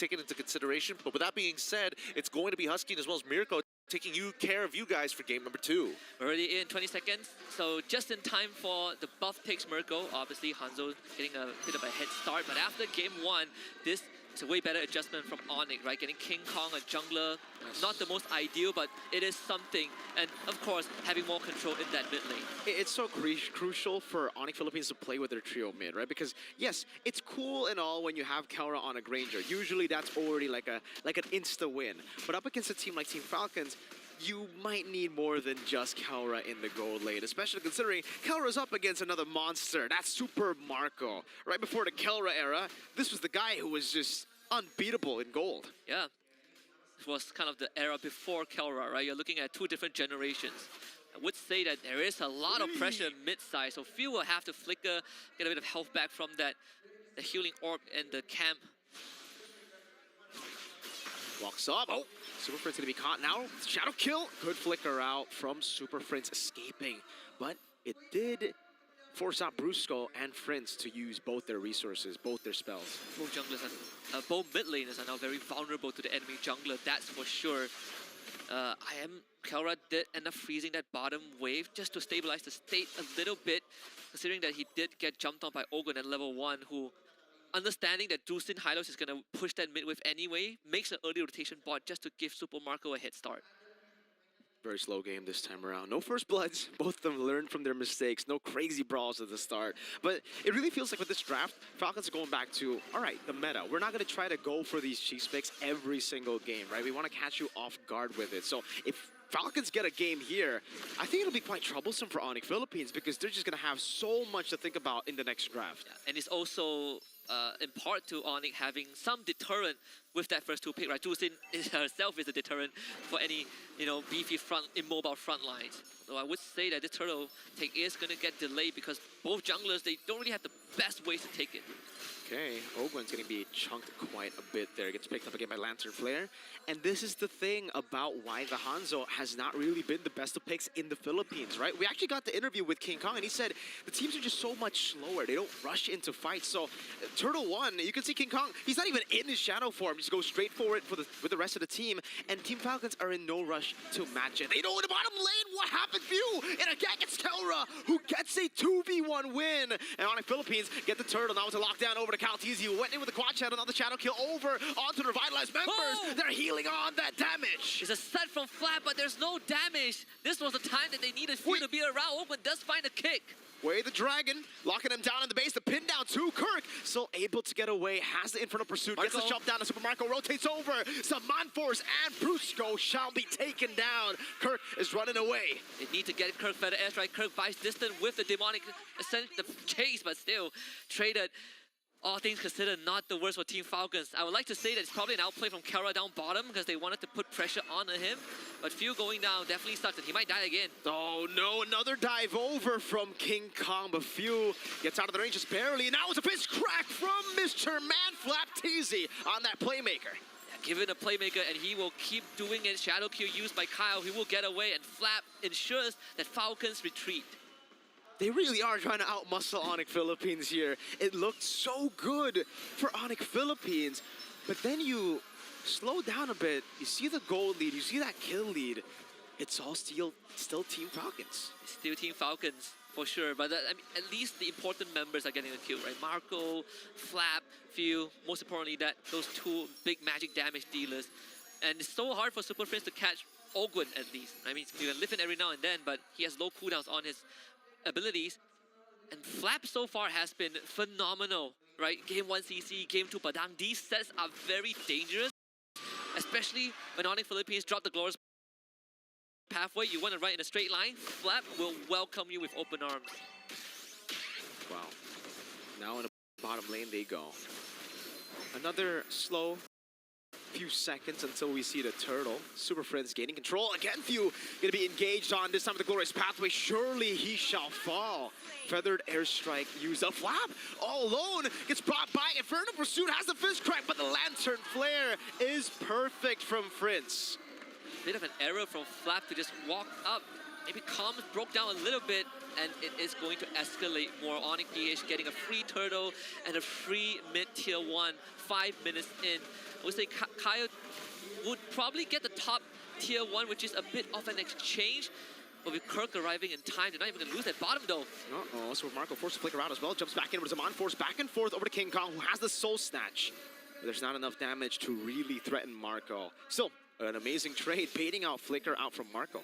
taken into consideration. But with that being said, it's going to be Husky as well as Mirko taking care of you guys for game number 2. Already in 20 seconds, so just in time for the buff picks Mirko. Obviously, Hanzo getting a bit of a head start, but after game 1, this is a way better adjustment from ONIC, right? Getting King Kong, a jungler, not the most ideal, but it is something. And of course, having more control in that mid lane. It's so crucial for ONIC Philippines to play with their trio mid, right? Because yes, it's cool and all when you have Kelra on a Granger. Usually that's already like an insta win. But up against a team like Team Falcons, you might need more than just Kelra in the gold lane, especially considering Kelra's up against another monster. That's Super Marco. Right before the Kelra era, this was the guy who was just unbeatable in gold. Yeah, it was kind of the era before Kelra, right? You're looking at 2 different generations. I would say that there is a lot of pressure mid-side, so Phil will have to flicker, get a bit of health back from that, the healing orb and the camp. Walks up. Oh, Super Prince gonna be caught now. Shadow kill. Good flicker out from Super Prince escaping. But it did force out Brusco and Prince to use both their resources, both their spells. Both junglers and both mid laners are now very vulnerable to the enemy jungler, that's for sure. Kelra did end up freezing that bottom wave just to stabilize the state a little bit, considering that he did get jumped on by Ogun at level 1, who, understanding that Dustin Hylos is going to push that mid wave anyway, makes an early rotation bot just to give Super Marco a head start. Very slow game this time around. No first bloods. Both of them learned from their mistakes. No crazy brawls at the start. But it really feels like with this draft, Falcons are going back to, all right, the meta. We're not going to try to go for these cheese picks every single game, right? We want to catch you off guard with it. So if Falcons get a game here, I think it'll be quite troublesome for ONIC Philippines because they're just going to have so much to think about in the next draft. Yeah. And it's also in part to ONIC having some deterrent with that first 2 pick, right? Dustin herself is a deterrent for any, beefy immobile front lines. So I would say that this turtle take is going to get delayed because both junglers, they don't really have the best ways to take it. Okay, Ogun's going to be chunked quite a bit there. Gets picked up again by Lantern Flare. And this is the thing about why the Hanzo has not really been the best of picks in the Philippines, right? We actually got the interview with King Kong, and he said the teams are just so much slower. They don't rush into fights. So Turtle 1, you can see King Kong, he's not even in his shadow form. Just go straight for it with the rest of the team. And Team Falcons are in no rush to match it. They know in the bottom lane what happened to you. And again, it's Kelra who gets a 2v1 win. And ONIC Philippines get the Turtle. Now it's a lockdown over to Caltizi, who went in with the quad shadow, another shadow kill over onto the revitalized members. Oh! They're healing on that damage. It's a set from Flap, but there's no damage. This was the time that they needed Few to be around. Ogun does find a kick. Way the dragon, locking him down in the base, the pin down to Kirk. Still able to get away, has the Infernal Pursuit, gets the jump down, and Super Marco rotates over. Saman Force and Brusco shall be taken down. Kirk is running away. They need to get Kirk better airstrike. Kirk buys distant with the demonic ascent, the chase, but still traded. All things considered, not the worst for Team Falcons. I would like to say that it's probably an outplay from Kelra down bottom because they wanted to put pressure onto him. But Few going down definitely sucks, and he might die again. Oh no, another dive over from King Kong, but Few gets out of the range just barely. And now it's a fist crack from Mr. Manflap Teasy on that playmaker. Give it a playmaker, and he will keep doing it. Shadow Q used by Kyle. He will get away, and Flap ensures that Falcons retreat. They really are trying to outmuscle ONIC Philippines here. It looked so good for ONIC Philippines, but then you slow down a bit. You see the gold lead, you see that kill lead. It's all still Team Falcons. Still Team Falcons, for sure. But I mean, at least the important members are getting the kill, right? Marco, Flap, Few, most importantly, those 2 big magic damage dealers. And it's so hard for Super Prince to catch Ogun, at least. I mean, you can lift it every now and then, but he has low cooldowns on his abilities. And Flap so far has been phenomenal, right? Game 1 CC, Game 2 Padang. These sets are very dangerous, especially when ONIC Philippines drop the glorious pathway. You want to run in a straight line, Flap will welcome you with open arms. Wow. Now in the bottom lane they go. Another slow few seconds until we see the turtle. Super Friends gaining control. Again, Few gonna be engaged on this time with the glorious pathway. Surely he shall fall. Feathered airstrike used up. Flap all alone gets brought by. Infernal Pursuit has the fist crack, but the Lantern Flare is perfect from Prince. Bit of an error from Flap to just walk up maybe comms broke down a little bit, and it is going to escalate more. ONIC PH getting a free turtle and a free mid-tier 1, 5 minutes in. I would say Kyle would probably get the top tier 1, which is a bit of an exchange. But with Kirk arriving in time, they're not even going to lose that bottom, though. Uh-oh, so Marco forced to flicker out as well. Jumps back in with Zaman, forced back and forth over to King Kong, who has the Soul Snatch. But there's not enough damage to really threaten Marco. Still, an amazing trade, baiting out Flicker out from Marco.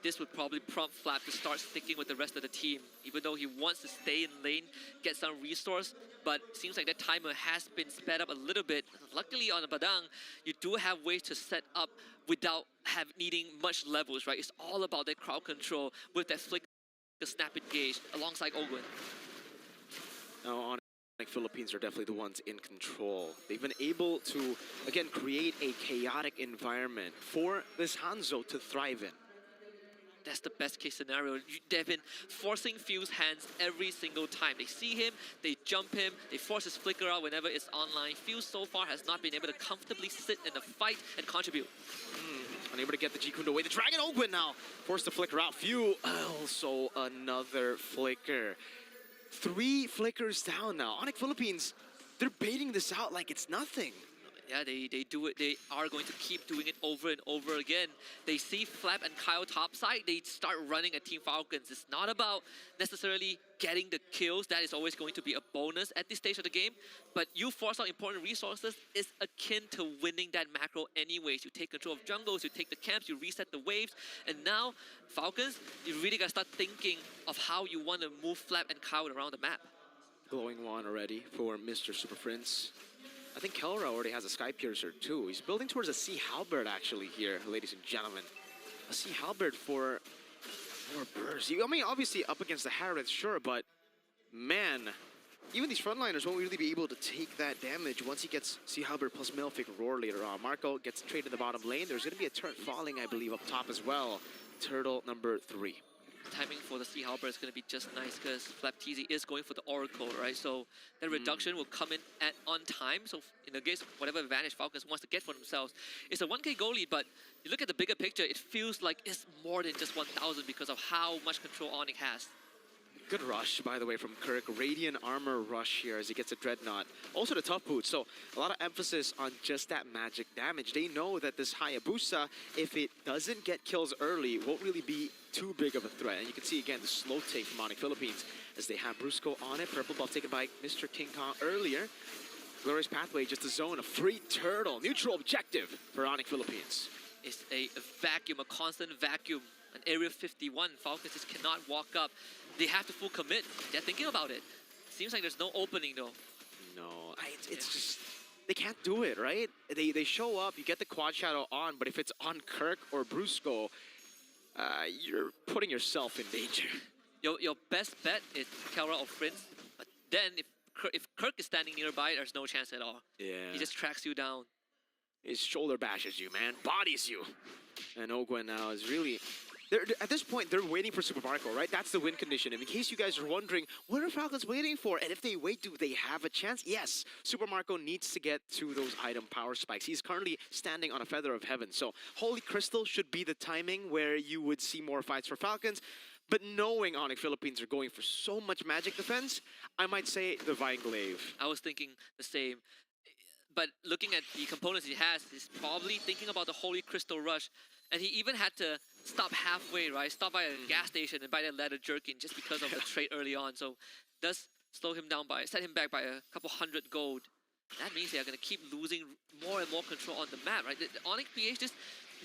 This would probably prompt Flap to start sticking with the rest of the team, even though he wants to stay in lane, get some resource, but seems like that timer has been sped up a little bit. Luckily on the Badang, you do have ways to set up without needing much levels, right? It's all about that crowd control with that flick, the snap engage alongside Ogwen. Now, ONIC Philippines are definitely the ones in control. They've been able to, again, create a chaotic environment for this Hanzo to thrive in. That's the best case scenario. They've been forcing Few's hands every single time. They see him, they jump him, they force his flicker out whenever it's online. Few so far has not been able to comfortably sit in the fight and contribute. Unable to get the G-Kundo away. The Dragon Ogwen now forced to flicker out. Few also another flicker. 3 flickers down now. ONIC Philippines, they're baiting this out like it's nothing. Yeah, they do it. They are going to keep doing it over and over again. They see Flap and Kyle topside. They start running at Team Falcons. It's not about necessarily getting the kills. That is always going to be a bonus at this stage of the game. But you force out important resources is akin to winning that macro anyways. You take control of jungles, you take the camps, you reset the waves. And now, Falcons, you really got to start thinking of how you want to move Flap and Kyle around the map. Glowing one already for Mr. Super Prince. I think Kelra already has a Sky Piercer too. He's building towards a Sea Halberd actually here, ladies and gentlemen. A Sea Halberd for Burst. I mean, obviously up against the Harith, sure, but man, even these frontliners won't really be able to take that damage once he gets Sea Halberd plus Malefic Roar later on. Marco gets traded in the bottom lane. There's going to be a turret falling, I believe, up top as well. Turtle number 3. Timing for the Sea Halberd is going to be just nice because Flap TZ is going for the Oracle, right? So that reduction will come in on time. So in the case, whatever advantage Falcons wants to get for themselves, it's a 1k goal lead, but you look at the bigger picture, it feels like it's more than just 1,000 because of how much control ONIC has. Good rush, by the way, from Kirk. Radiant armor rush here as he gets a Dreadnought. Also the tough boot, so a lot of emphasis on just that magic damage. They know that this Hayabusa, if it doesn't get kills early, won't really be too big of a threat. And you can see, again, the slow take from ONIC Philippines as they have Brusco on it. Purple buff taken by Mr. King Kong earlier. Glorious Pathway, just a zone, a free turtle. Neutral objective for ONIC Philippines. It's a vacuum, a constant vacuum. An Area 51, Falcons just cannot walk up. They have to full commit. They're thinking about it. Seems like there's no opening though. No, it's just, they can't do it, right? They show up, you get the Quad Shadow on, but if it's on Kirk or Brusco, you're putting yourself in danger. Your best bet is Kelra or Prince, but then if Kirk is standing nearby, there's no chance at all. Yeah. He just tracks you down. His shoulder bashes you, man. Bodies you. And Ogwen now is really... at this point, they're waiting for Super Marco, right? That's the win condition. And in case you guys are wondering, what are Falcons waiting for? And if they wait, do they have a chance? Yes. Super Marco needs to get to those item power spikes. He's currently standing on a feather of heaven. So Holy Crystal should be the timing where you would see more fights for Falcons. But knowing ONIC Philippines are going for so much magic defense, I might say the Vine Glaive. I was thinking the same. But looking at the components he has, he's probably thinking about the Holy Crystal Rush. And he even had to stop halfway, right? Stop by a gas station and buy that leather jerkin just because of the trade early on. So does slow him down set him back by a couple hundred gold. That means they are going to keep losing more and more control on the map, right? The ONIC PH, this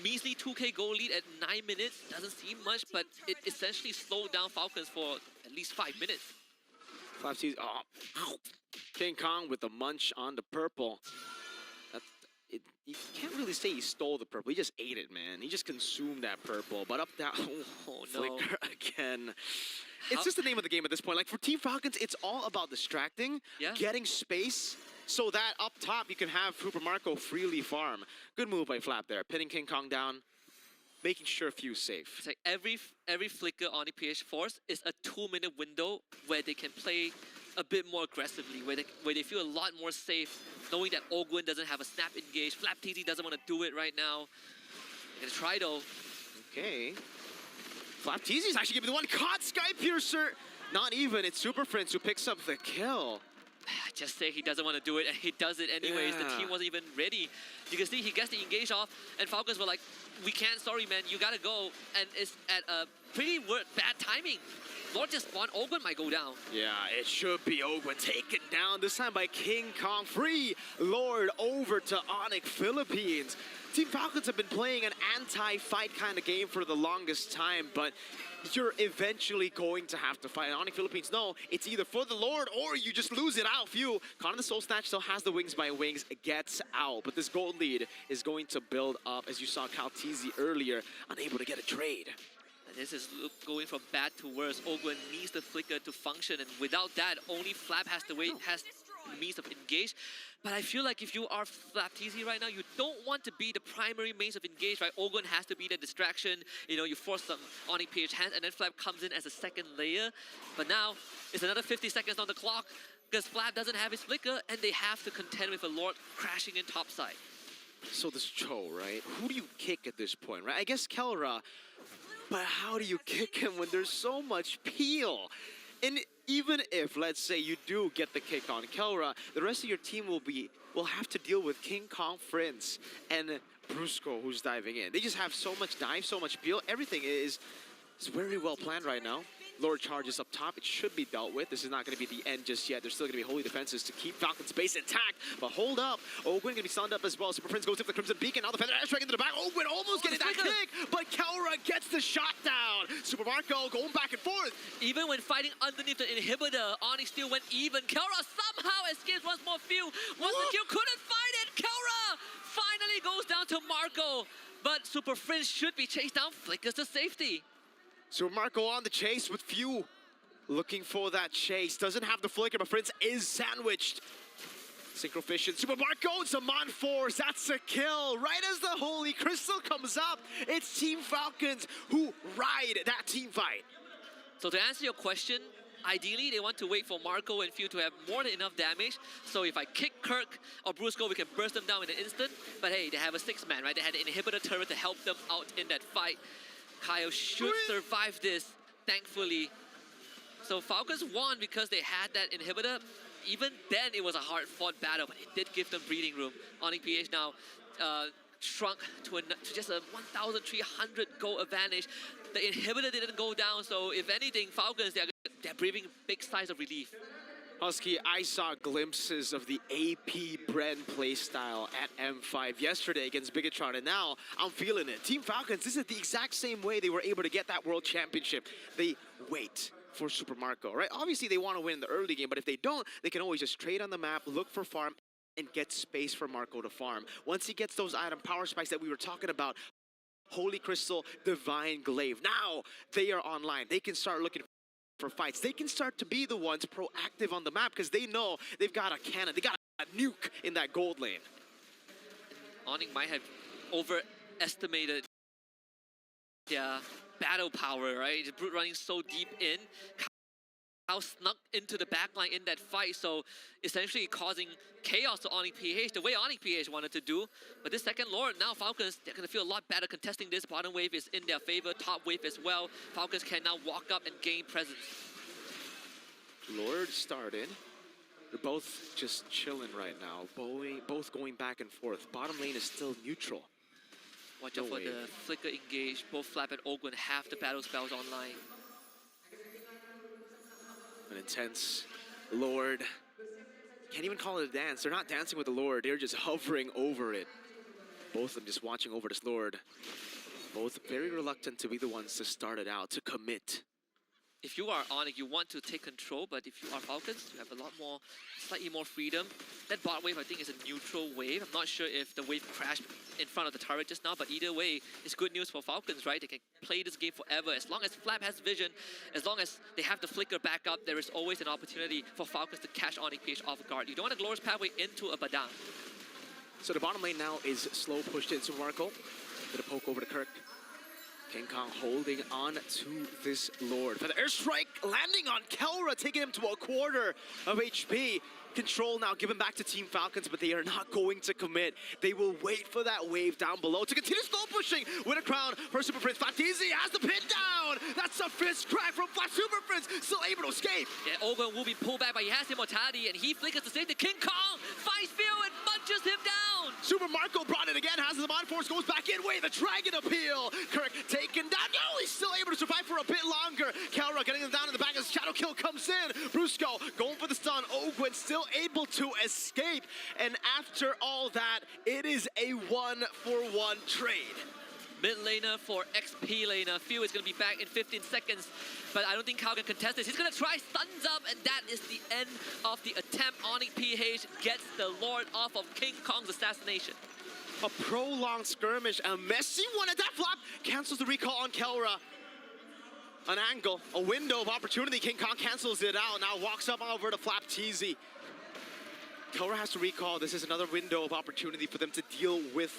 measly 2k goal lead at 9 minutes doesn't seem much, but it essentially slowed down Falcons for at least 5 minutes. 5 sees, King Kong with the munch on the purple. You can't really say he stole the purple. He just ate it, man. He just consumed that purple. But up down, flicker again. It's just the name of the game at this point. Like for Team Falcons, it's all about distracting, getting space, so that up top you can have Super Marco freely farm. Good move by Flap there, pinning King Kong down, making sure Few's safe. It's like every flicker on the PH Force is a 2-minute window where they can play a bit more aggressively, where they feel a lot more safe, knowing that Ogwen doesn't have a snap engage. Flap TZ doesn't want to do it right now. Gonna try though. Okay. Flapteezy is actually giving the one. Caught Sky Piercer. Not even. It's Super Prince who picks up the kill. Just say he doesn't want to do it, and he does it anyways. The team wasn't even ready. You can see he gets the engage off, and Falcons were like, we can't, sorry man, you gotta go. And it's at a pretty bad timing. Lord just spawned, Ogwen might go down. Yeah, it should be Ogwen taken down, this time by King Kong. Free Lord over to ONIC Philippines. Team Falcons have been playing an anti-fight kind of game for the longest time, but you're eventually going to have to fight. And ONIC Philippines, no, it's either for the Lord or you just lose it out. Phew, Con the Soul Snatch still has the wings by wings, gets out. But this gold lead is going to build up, as you saw Calteezy earlier, unable to get a trade. And this is going from bad to worse. Ogwen needs the flicker to function, and without that, only Flap has to wait, has means of engage. But I feel like if you are Flapteezy right now, you don't want to be the primary means of engage, right? Ogwen has to be the distraction. You know, you force some ONIC PH hands, and then Flap comes in as a second layer. But now, it's another 50 seconds on the clock, because Flap doesn't have his flicker, and they have to contend with a Lord crashing in topside. So this Cho, right? Who do you kick at this point, right? I guess Kelra, but how do you kick him when there's so much peel? And even if, let's say, you do get the kick on Kelra, the rest of your team will have to deal with King Kong Prince and Brusco, who's diving in. They just have so much dive, so much peel. Everything is very well planned right now. Lord charges up top. It should be dealt with. This is not going to be the end just yet. There's still going to be holy defenses to keep Falcon's base intact. But hold up. Ogwen going to be stunned up as well. Super Prince goes to the Crimson Beacon. Now the Feather airstrike into the back. Ogwen almost getting that kick, but Kelra gets the shot down. Super Marco going back and forth. Even when fighting underneath the inhibitor, ONIC still went even. Kelra somehow escapes once more few. Once the kill, couldn't fight it. Kelra finally goes down to Marco. But Super Prince should be chased down. Flickers to safety. So Marco on the chase with few. Looking for that chase. Doesn't have the flicker, but Prince is sandwiched. Synchrofish, Super Marco, it's a Mon Force. That's a kill. Right as the Holy Crystal comes up, it's Team Falcons who ride that team fight. So to answer your question, ideally they want to wait for Marco and Few to have more than enough damage. So if I kick Kirk or Brusco, we can burst them down in an instant. But hey, they have a 6-man, right? They had an inhibitor turret to help them out in that fight. Kyle should survive this, thankfully. So Falcons won because they had that inhibitor. Even then, it was a hard-fought battle, but it did give them breathing room. ONIC PH now shrunk to just a 1,300 goal advantage. The inhibitor didn't go down, so if anything, Falcons, they're breathing big sighs of relief. Husky, I saw glimpses of the AP Bren playstyle at M5 yesterday against Bigatron, and now I'm feeling it. Team Falcons, this is the exact same way they were able to get that World Championship. They wait for Super Marco, right? Obviously, they want to win in the early game, but if they don't, they can always just trade on the map, look for farm, and get space for Marco to farm. Once he gets those item power spikes that we were talking about, Holy Crystal, Divine Glaive, now they are online. They can start looking for fights. They can start to be the ones proactive on the map because they know they've got a cannon, they got a nuke in that gold lane. ONIC might have overestimated their battle power, right? The Brute running so deep in. How snuck into the backline in that fight, so essentially causing chaos to ONIC PH, the way ONIC PH wanted to do. But this second Lord, now Falcons, they're going to feel a lot better contesting this. Bottom wave is in their favor, top wave as well. Falcons can now walk up and gain presence. Lord started. They're both just chilling right now, both going back and forth. Bottom lane is still neutral. Watch out for the flicker engage. Both Flap and Ogwen have the battle spells online. An intense Lord. Can't even call it a dance. They're not dancing with the Lord. They're just hovering over it. Both of them just watching over this Lord. Both very reluctant to be the ones to start it out, to commit. If you are ONIC, you want to take control, but if you are Falcons, you have a lot more, slightly more freedom. That bot wave, I think, is a neutral wave. I'm not sure if the wave crashed in front of the turret just now, but either way, it's good news for Falcons, right? They can play this game forever. As long as Flap has vision, as long as they have the flicker back up, there is always an opportunity for Falcons to catch ONIC PH off guard. You don't want a glorious pathway into a Badang. So the bottom lane now is slow pushed into Marco. Bit of poke over to Kirk. King Kong holding on to this Lord. For the airstrike landing on Kelra, taking him to a quarter of HP. control now given back to Team Falcons, but they are not going to commit. They will wait for that wave down below to continue slow pushing. Win a crown for Super Prince. Flatteezy has the pin down. That's a fist crack from Flat Super Prince. Still able to escape. Yeah, Ogun will be pulled back, but he has immortality, and he flickers to save the King Kong. Finds Phil and munches him down. Super Marco brought it again. Has the Mod Force, goes back in. Wait, the Dragon Appeal. Kirk taken down. No, he's still able to survive for a bit longer. Kelra getting him down in the back as Shadow Kill comes in. Brusco going for the stun. Ogwin still able to escape. And after all that, it is a 1-for-1 trade. Mid laner for XP laner. Phil is going to be back in 15 seconds, but I don't think Cal can contest this. He's going to try stuns up, and that is the end of the attempt. ONIC PH gets the Lord off of King Kong's assassination. A prolonged skirmish, a messy one at that flop. Cancels the recall on Kelra. An angle, a window of opportunity. King Kong cancels it out. Now walks up over to Flap Teasy. Kelra has to recall. This is another window of opportunity for them to deal with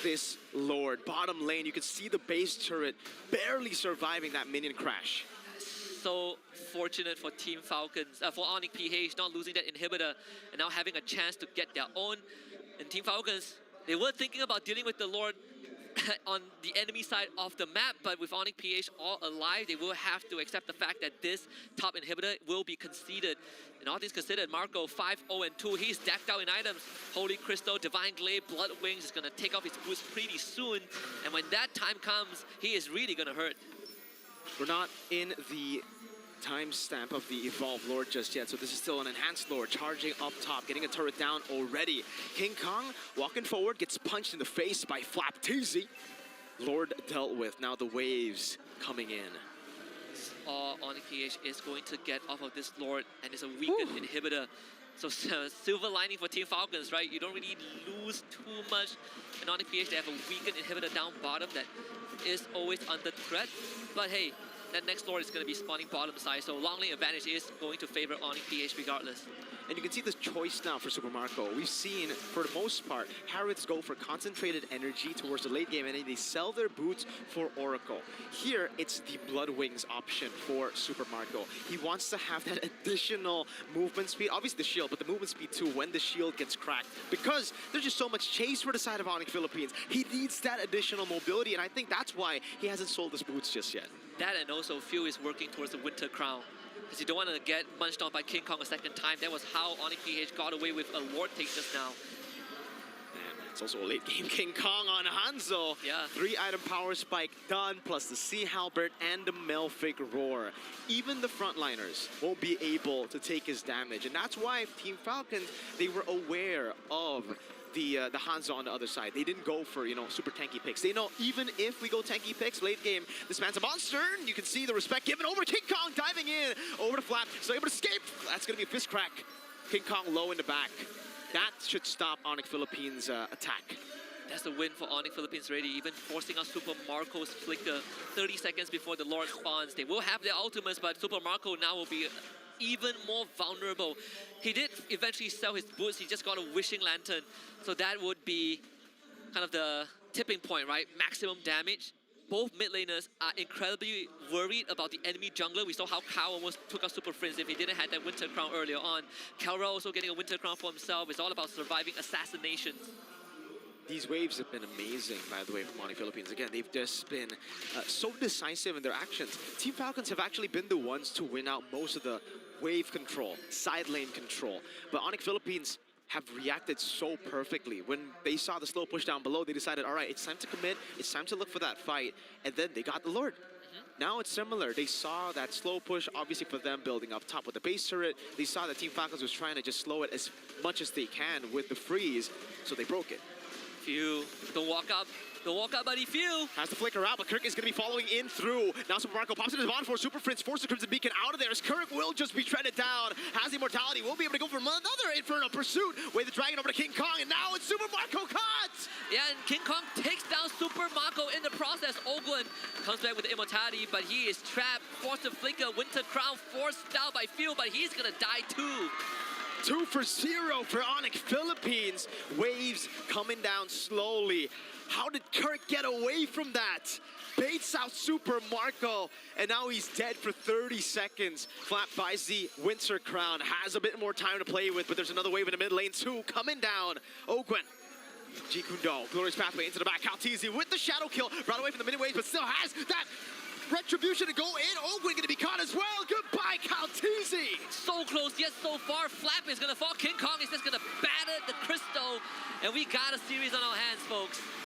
this Lord. Bottom lane, you can see the base turret barely surviving that minion crash. So fortunate for Team Falcons, for ONIC PH, not losing that inhibitor and now having a chance to get their own. And Team Falcons, they were thinking about dealing with the Lord on the enemy side of the map, but with ONIC PH all alive, they will have to accept the fact that this top inhibitor will be conceded. And all things considered, Marco 5-0-2, he's decked out in items. Holy Crystal, Divine Glaive, Blood Wings is going to take off his boots pretty soon. And when that time comes, he is really going to hurt. We're not in the timestamp of the Evolved Lord just yet, so this is still an enhanced Lord, charging up top, getting a turret down already. King Kong walking forward, gets punched in the face by Flap Teasy. Lord dealt with, now the waves coming in. All ONIC PH is going to get off of this Lord, and it's a weakened inhibitor. So silver lining for Team Falcons, right? You don't really lose too much. And ONIC PH, they have a weakened inhibitor down bottom that is always under threat. But hey, that next Lord is going to be spawning bottom side, so long lane advantage is going to favor ONIC PH regardless. And you can see this choice now for Super Marco. We've seen, for the most part, Harrods go for concentrated energy towards the late game, and then they sell their boots for Oracle. Here, it's the Blood Wings option for Super Marco. He wants to have that additional movement speed, obviously the shield, but the movement speed too when the shield gets cracked. Because there's just so much chase for the side of ONIC Philippines. He needs that additional mobility, and I think that's why he hasn't sold his boots just yet. That, and also Phil is working towards the Winter Crown, because you don't want to get munched on by King Kong a second time. That was how ONIC PH got away with a Lord take just now. And it's also a late game King Kong on Hanzo. Yeah. 3-item power spike done, plus the Sea Halberd and the Melfic Roar. Even the frontliners won't be able to take his damage, and that's why Team Falcons, they were aware of the Hanzo on the other side. They didn't go for, super tanky picks. They know even if we go tanky picks late game, this man's a monster. And you can see the respect given over to King Kong, diving in over to Flap. So able to escape. That's going to be a fist crack. King Kong low in the back. That should stop ONIC Philippines' attack. That's a win for ONIC Philippines ready, even forcing out Super Marco's flicker 30 seconds before the Lord spawns. They will have their ultimates, but Super Marco now will be even more vulnerable. He did eventually sell his boots. He just got a Wishing Lantern. So that would be kind of the tipping point, right? Maximum damage. Both mid laners are incredibly worried about the enemy jungler. We saw how Kao almost took out Super Prince if he didn't have that Winter Crown earlier on. Kelra also getting a Winter Crown for himself. It's all about surviving assassinations. These waves have been amazing, by the way, from ONIC Philippines. Again, they've just been so decisive in their actions. Team Falcons have actually been the ones to win out most of the wave control, side lane control. But ONIC Philippines have reacted so perfectly. When they saw the slow push down below, they decided, all right, it's time to commit, it's time to look for that fight, and then they got the Lord. Now it's similar. They saw that slow push, obviously for them building up top with the base turret. They saw that Team Falcons was trying to just slow it as much as they can with the freeze, so they broke it. Few, don't walk up. Don't walk up, buddy. Few. Has to flicker out, but Kirk is going to be following in through. Now Super Marco pops into the bond for Super Prince, forces the Crimson Beacon out of there as Kirk will just be treaded down. Has the immortality, will be able to go for another Inferno pursuit. Wave the dragon over to King Kong, and now it's Super Marco caught! Yeah, and King Kong takes down Super Marco in the process. Ogwin comes back with the immortality, but he is trapped. Forced to flicker. Winter Crown forced out by Few, but he's going to die too. 2 for 0 for ONIC Philippines. Waves coming down slowly. How did Kirk get away from that? baits out Super Marco, and now he's dead for 30 seconds. Flap buys the Winter Crown, has a bit more time to play with, but there's another wave in the mid lane too, coming down. Ogwen, Ji Kundo, glorious pathway into the back. Kaltizi with the shadow kill, brought away from the mid wave, but still has that retribution to go in. Ogwen gonna be caught as well. Goodbye, Kaltizi. So close, yet so far. Flap is gonna fall. King Kong is just gonna batter the crystal, and we got a series on our hands, folks.